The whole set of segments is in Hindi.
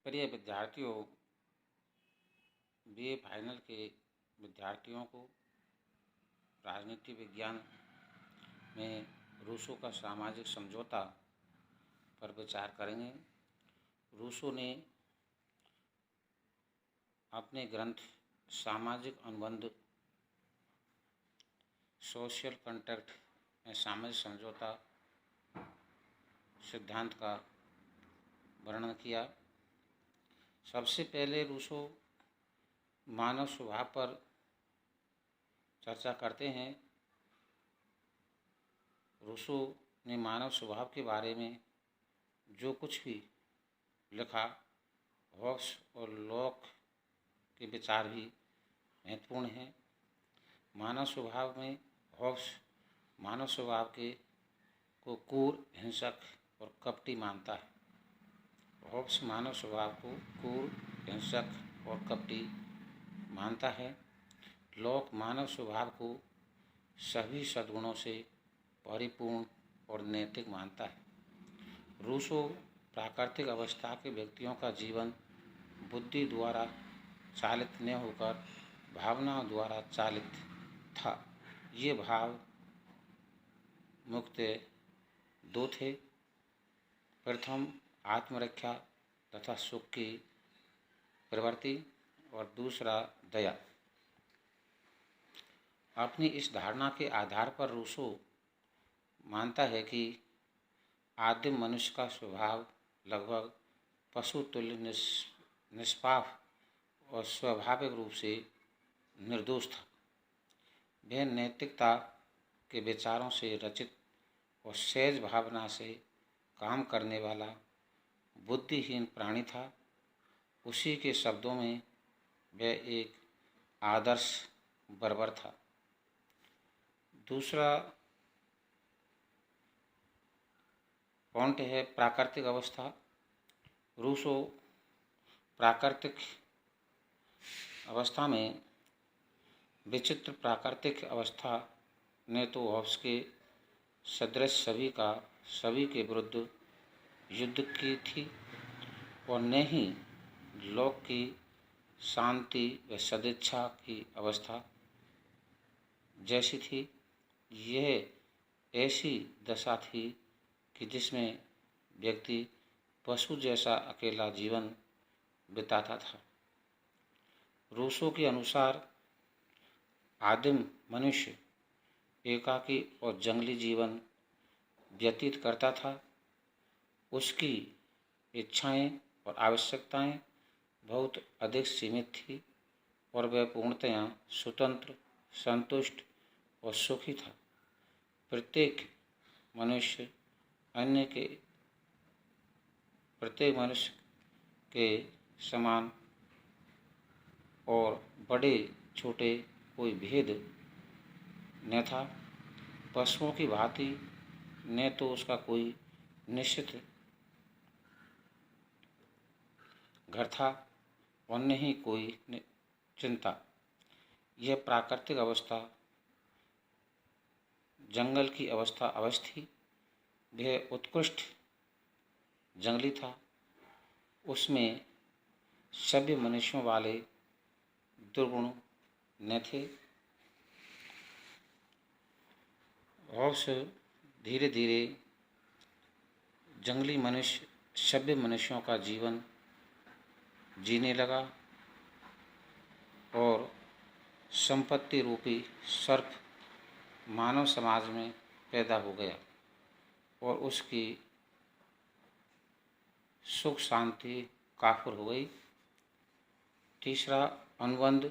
प्रिय विद्यार्थियों, बीए फाइनल के विद्यार्थियों को राजनीति विज्ञान में रूसो का सामाजिक समझौता पर विचार करेंगे। रूसो ने अपने ग्रंथ सामाजिक अनुबंध सोशल कॉन्ट्रैक्ट में सामाजिक समझौता सिद्धांत का वर्णन किया। सबसे पहले रूसो मानव स्वभाव पर चर्चा करते हैं। रूसो ने मानव स्वभाव के बारे में जो कुछ भी लिखा, हॉब्स और लॉक के विचार भी महत्वपूर्ण हैं। मानव स्वभाव में हॉब्स मानव स्वभाव को क्रूर, हिंसक और कपटी मानता है। हॉब्स मानव स्वभाव को क्रूर, हिंसक और कपटी मानता है। लॉक मानव स्वभाव को सभी सद्गुणों से परिपूर्ण और नैतिक मानता है। रूसो प्राकृतिक अवस्था के व्यक्तियों का जीवन बुद्धि द्वारा चालित न होकर भावनाओं द्वारा चालित था। ये भाव मुख्य दो थे। प्रथम आत्मरक्षा तथा सुख की प्रवृत्ति और दूसरा दया। अपनी इस धारणा के आधार पर रूसो मानता है कि आदिम मनुष्य का स्वभाव लगभग पशु तुल्य निष्पाप और स्वाभाविक रूप से निर्दोष था। वह नैतिकता के विचारों से रचित और सहज भावना से काम करने वाला बुद्धिहीन प्राणी था। उसी के शब्दों में वह एक आदर्श बर्बर था। दूसरा पॉइंट है प्राकृतिक अवस्था। रूसो प्राकृतिक अवस्था में विचित्र प्राकृतिक अवस्था ने तो हॉब्स के सदृश सभी के विरुद्ध युद्ध की थी और न ही लॉक की शांति व सदिच्छा की अवस्था जैसी थी। यह ऐसी दशा थी कि जिसमें व्यक्ति पशु जैसा अकेला जीवन बिताता था। रूसो के अनुसार आदिम मनुष्य एकाकी और जंगली जीवन व्यतीत करता था। उसकी इच्छाएं और आवश्यकताएं बहुत अधिक सीमित थी और वह पूर्णतया स्वतंत्र, संतुष्ट और सुखी था। प्रत्येक मनुष्य के समान और बड़े छोटे कोई भेद न था। पशुओं की भांति न तो उसका कोई निश्चित घर था और न ही कोई चिंता। यह प्राकृतिक अवस्था जंगल की अवस्था अवश्य थी। वह उत्कृष्ट जंगली था। उसमें सभ्य मनुष्यों वाले दुर्गुण न थे। हॉब्स धीरे धीरे जंगली मनुष्य सभ्य मनुष्यों का जीवन जीने लगा और संपत्ति रूपी सर्प मानव समाज में पैदा हो गया और उसकी सुख शांति काफुर हो गई। तीसरा अनुबंध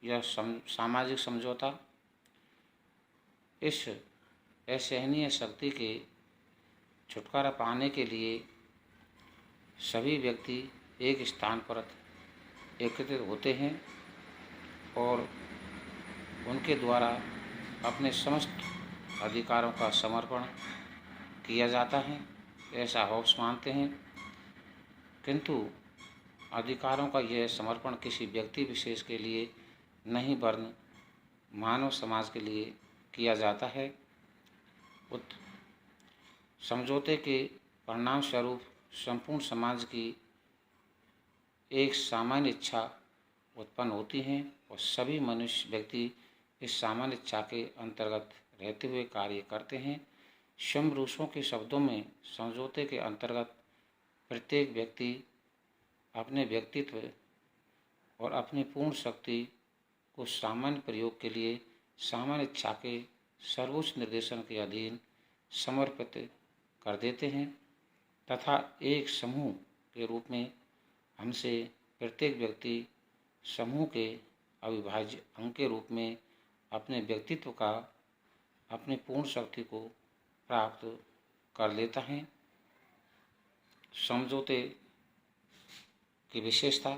या सामाजिक समझौता। इस असहनीय शक्ति के छुटकारा पाने के लिए सभी व्यक्ति एक स्थान पर एकत्रित होते हैं और उनके द्वारा अपने समस्त अधिकारों का समर्पण किया जाता है, ऐसा हॉब्स मानते हैं। किंतु अधिकारों का यह समर्पण किसी व्यक्ति विशेष के लिए नहीं वरन मानव समाज के लिए किया जाता है। समझौते के परिणाम स्वरूप संपूर्ण समाज की एक सामान्य इच्छा उत्पन्न होती हैं और सभी मनुष्य व्यक्ति इस सामान्य इच्छा के अंतर्गत रहते हुए कार्य करते हैं। स्वयं रूसों के शब्दों में समझौते के अंतर्गत प्रत्येक व्यक्ति अपने व्यक्तित्व और अपनी पूर्ण शक्ति को सामान्य प्रयोग के लिए सामान्य इच्छा के सर्वोच्च निर्देशन के अधीन समर्पित कर देते हैं तथा एक समूह के रूप में हमसे प्रत्येक व्यक्ति समूह के अविभाज्य अंग के रूप में अपने व्यक्तित्व का अपनी पूर्ण शक्ति को प्राप्त कर लेता है। समझौते की विशेषता